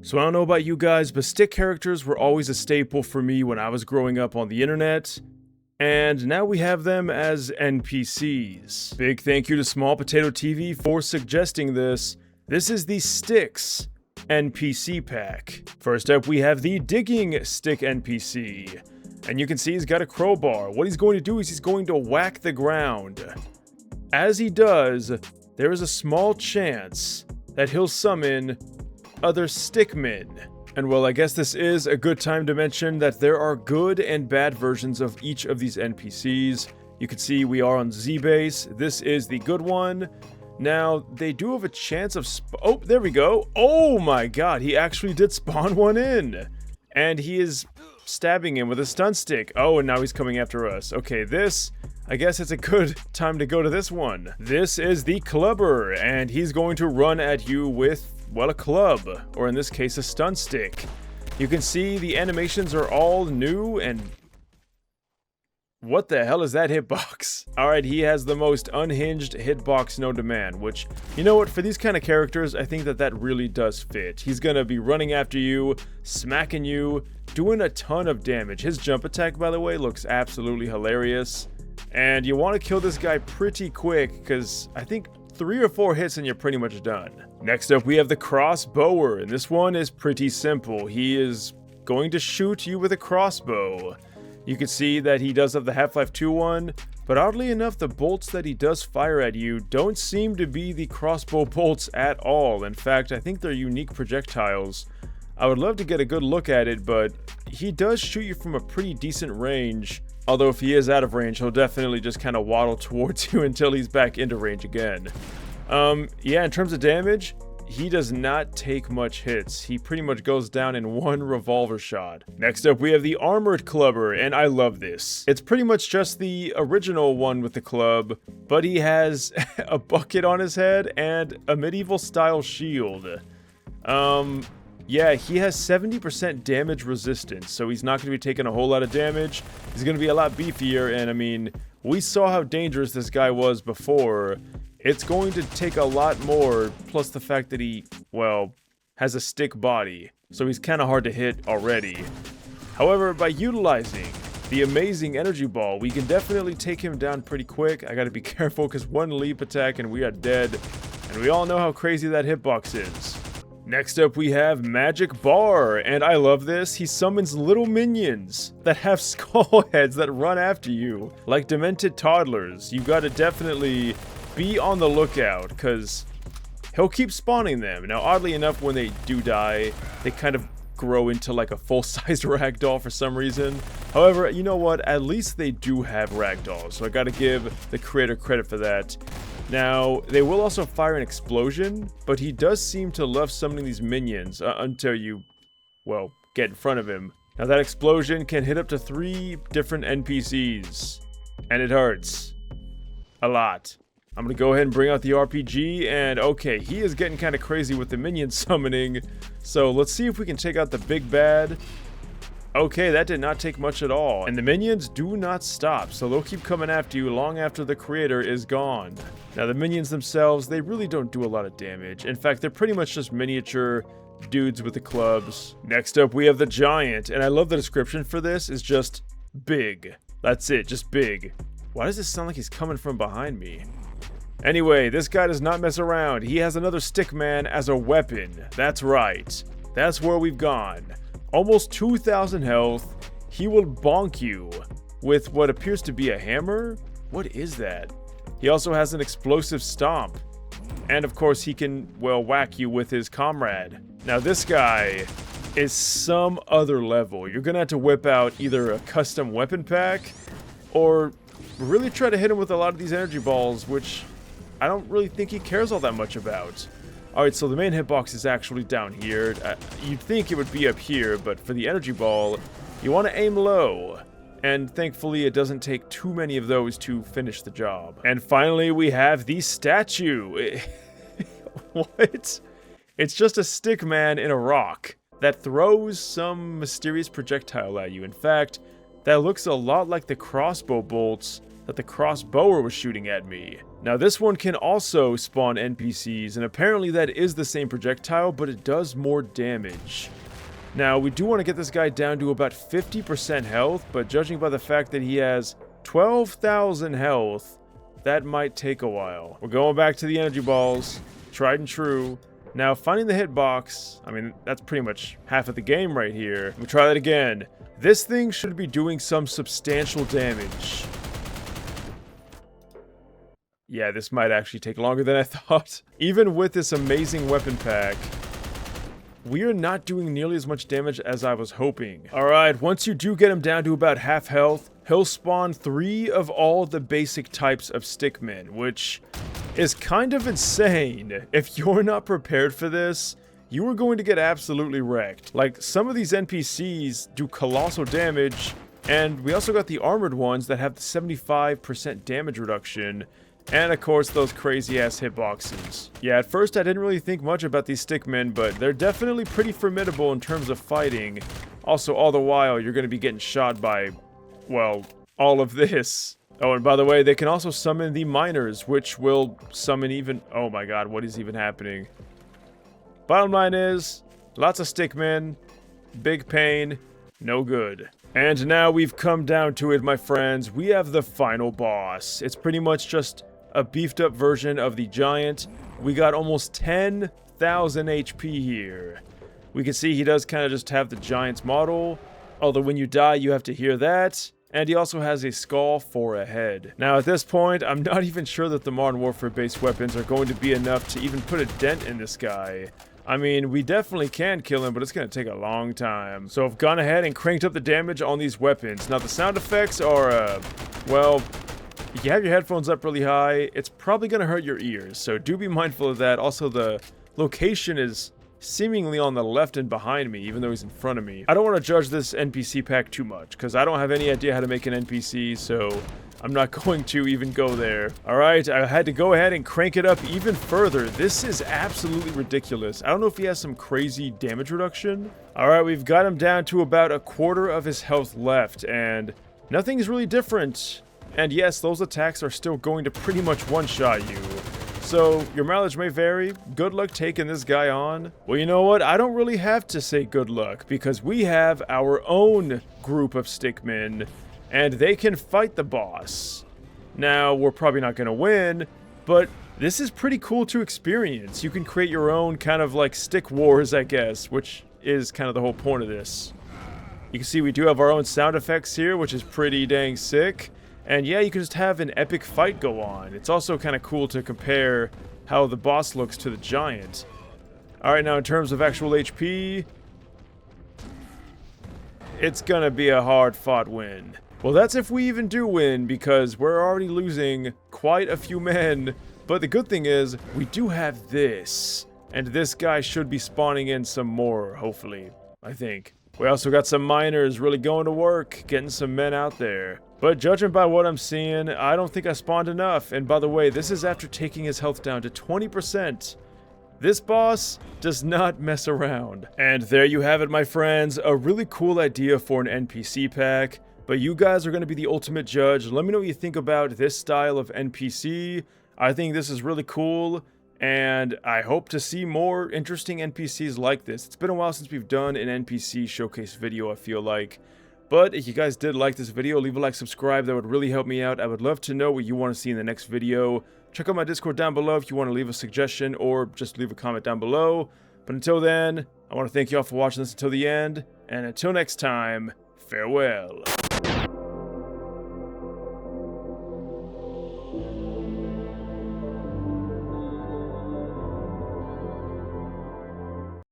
So I don't know about you guys, but stick characters were always a staple for me when I was growing up on the internet. And now we have them as NPCs. Big thank you to Small Potato TV for suggesting this. This is the Sticks NPC pack. First up, we have the Digging Stick NPC. And you can see he's got a crowbar. What he's going to do is he's going to whack the ground. As he does, there is a small chance that he'll summon other stickmen. And well, I guess this is a good time to mention that there are good and bad versions of each of these NPCs. You can see we are on Z-Base. This is the good one. Now, they do have a chance of oh, there we go. Oh my god, he actually did spawn one in. And he is stabbing him with a stun stick. Oh, and now he's coming after us. Okay, this, I guess it's a good time to go to this one. This is the Clubber, and he's going to run at you with, well, a club, or in this case, a stun stick. You can see the animations are all new, and what the hell is that hitbox? Alright, he has the most unhinged hitbox known to man, which, you know what, for these kind of characters, I think that really does fit. He's gonna be running after you, smacking you, doing a ton of damage. His jump attack, by the way, looks absolutely hilarious. And you want to kill this guy pretty quick, because I think 3 or 4 hits and you're pretty much done. Next up, we have the Crossbower, and this one is pretty simple. He is going to shoot you with a crossbow. You can see that he does have the Half-Life 2 one, but oddly enough, the bolts that he does fire at you don't seem to be the crossbow bolts at all. In fact, I think they're unique projectiles. I would love to get a good look at it, but he does shoot you from a pretty decent range. Although if he is out of range, he'll definitely just kind of waddle towards you until he's back into range again. Yeah, in terms of damage, he does not take much hits. He pretty much goes down in one revolver shot. Next up, we have the Armored Clubber, and I love this. It's pretty much just the original one with the club, but he has a bucket on his head and a medieval style shield. Yeah, he has 70% damage resistance, so he's not going to be taking a whole lot of damage. He's going to be a lot beefier, and I mean, we saw how dangerous this guy was before. It's going to take a lot more, plus the fact that he, well, has a stick body, so he's kind of hard to hit already. However, by utilizing the amazing energy ball, we can definitely take him down pretty quick. I gotta be careful, because one leap attack and we are dead, and we all know how crazy that hitbox is. Next up, we have Magic Bar, and I love this. He summons little minions that have skull heads that run after you, like demented toddlers. You gotta definitely be on the lookout, because he'll keep spawning them. Now, oddly enough, when they do die, they kind of grow into like a full-sized ragdoll for some reason. However, you know what? At least they do have ragdolls, so I gotta give the creator credit for that. Now, they will also fire an explosion, but he does seem to love summoning these minions until you, well, get in front of him. Now, that explosion can hit up to 3 different NPCs, and it hurts a lot. I'm gonna go ahead and bring out the RPG, and okay, he is getting kind of crazy with the minion summoning, so let's see if we can take out the big bad. Okay, that did not take much at all, and the minions do not stop, so they'll keep coming after you long after the creator is gone. Now, the minions themselves, they really don't do a lot of damage. In fact, they're pretty much just miniature dudes with the clubs. Next up, we have the Giant, and I love the description for this, is just big. That's it, just big. Why does this sound like he's coming from behind me? Anyway, this guy does not mess around. He has another stickman as a weapon. That's right. That's where we've gone. Almost 2,000 health. He will bonk you with what appears to be a hammer. What is that? He also has an explosive stomp. And of course, he can, well, whack you with his comrade. Now, this guy is some other level. You're gonna have to whip out either a custom weapon pack or really try to hit him with a lot of these energy balls, which I don't really think he cares all that much about. Alright, so the main hitbox is actually down here. You'd think it would be up here, but for the energy ball, you want to aim low. And thankfully, it doesn't take too many of those to finish the job. And finally, we have the statue. What? It's just a stick man in a rock that throws some mysterious projectile at you. In fact, that looks a lot like the crossbow bolts that the crossbower was shooting at me. Now this one can also spawn NPCs, and apparently that is the same projectile, but it does more damage. Now we do want to get this guy down to about 50% health, but judging by the fact that he has 12,000 health, that might take a while. We're going back to the energy balls, tried and true. Now finding the hitbox, I mean, that's pretty much half of the game right here. We try that again. This thing should be doing some substantial damage. Yeah, this might actually take longer than I thought. Even with this amazing weapon pack, we are not doing nearly as much damage as I was hoping. Alright, once you do get him down to about half health, he'll spawn 3 of all the basic types of stickmen, which is kind of insane. If you're not prepared for this, you are going to get absolutely wrecked. Like, some of these NPCs do colossal damage, and we also got the armored ones that have the 75% damage reduction, and of course those crazy ass hitboxes. Yeah, at first I didn't really think much about these stickmen, but they're definitely pretty formidable in terms of fighting. Also, all the while you're going to be getting shot by, well, all of this. Oh, and by the way, they can also summon the miners, which will summon even... Oh my god, what is even happening? Bottom line is, lots of stickmen, big pain, no good. And now we've come down to it, my friends. We have the final boss. It's pretty much just a beefed up version of the giant. We got almost 10,000 HP here. We can see he does kind of just have the giant's model, although when you die you have to hear that. And he also has a skull for a head. Now at this point, I'm not even sure that the Modern Warfare based weapons are going to be enough to even put a dent in this guy. I mean, we definitely can kill him, but it's going to take a long time. So I've gone ahead and cranked up the damage on these weapons. Now the sound effects are, well, if you have your headphones up really high, it's probably going to hurt your ears. So do be mindful of that. Also, the location is seemingly on the left and behind me, even though he's in front of me. I don't want to judge this NPC pack too much, because I don't have any idea how to make an NPC, so I'm not going to even go there. Alright, I had to go ahead and crank it up even further. This is absolutely ridiculous. I don't know if he has some crazy damage reduction. Alright, we've got him down to about a quarter of his health left, and nothing is really different. And yes, those attacks are still going to pretty much one-shot you. So, your mileage may vary. Good luck taking this guy on. Well, you know what? I don't really have to say good luck, because we have our own group of stickmen, and they can fight the boss. Now, we're probably not going to win, but this is pretty cool to experience. You can create your own kind of like stick wars, I guess, which is kind of the whole point of this. You can see we do have our own sound effects here, which is pretty dang sick. And yeah, you can just have an epic fight go on. It's also kind of cool to compare how the boss looks to the giant. Alright, now in terms of actual HP, it's gonna be a hard-fought win. Well, that's if we even do win, because we're already losing quite a few men. But the good thing is, we do have this. And this guy should be spawning in some more, hopefully. I think. We also got some miners really going to work, getting some men out there. But judging by what I'm seeing, I don't think I spawned enough. And by the way, this is after taking his health down to 20%. This boss does not mess around. And there you have it, my friends. A really cool idea for an NPC pack. But you guys are going to be the ultimate judge. Let me know what you think about this style of NPC. I think this is really cool. And I hope to see more interesting NPCs like this. It's been a while since we've done an NPC showcase video, I feel like. But if you guys did like this video, leave a like, subscribe. That would really help me out. I would love to know what you want to see in the next video. Check out my Discord down below if you want to leave a suggestion or just leave a comment down below. But until then, I want to thank you all for watching this until the end. And until next time, farewell.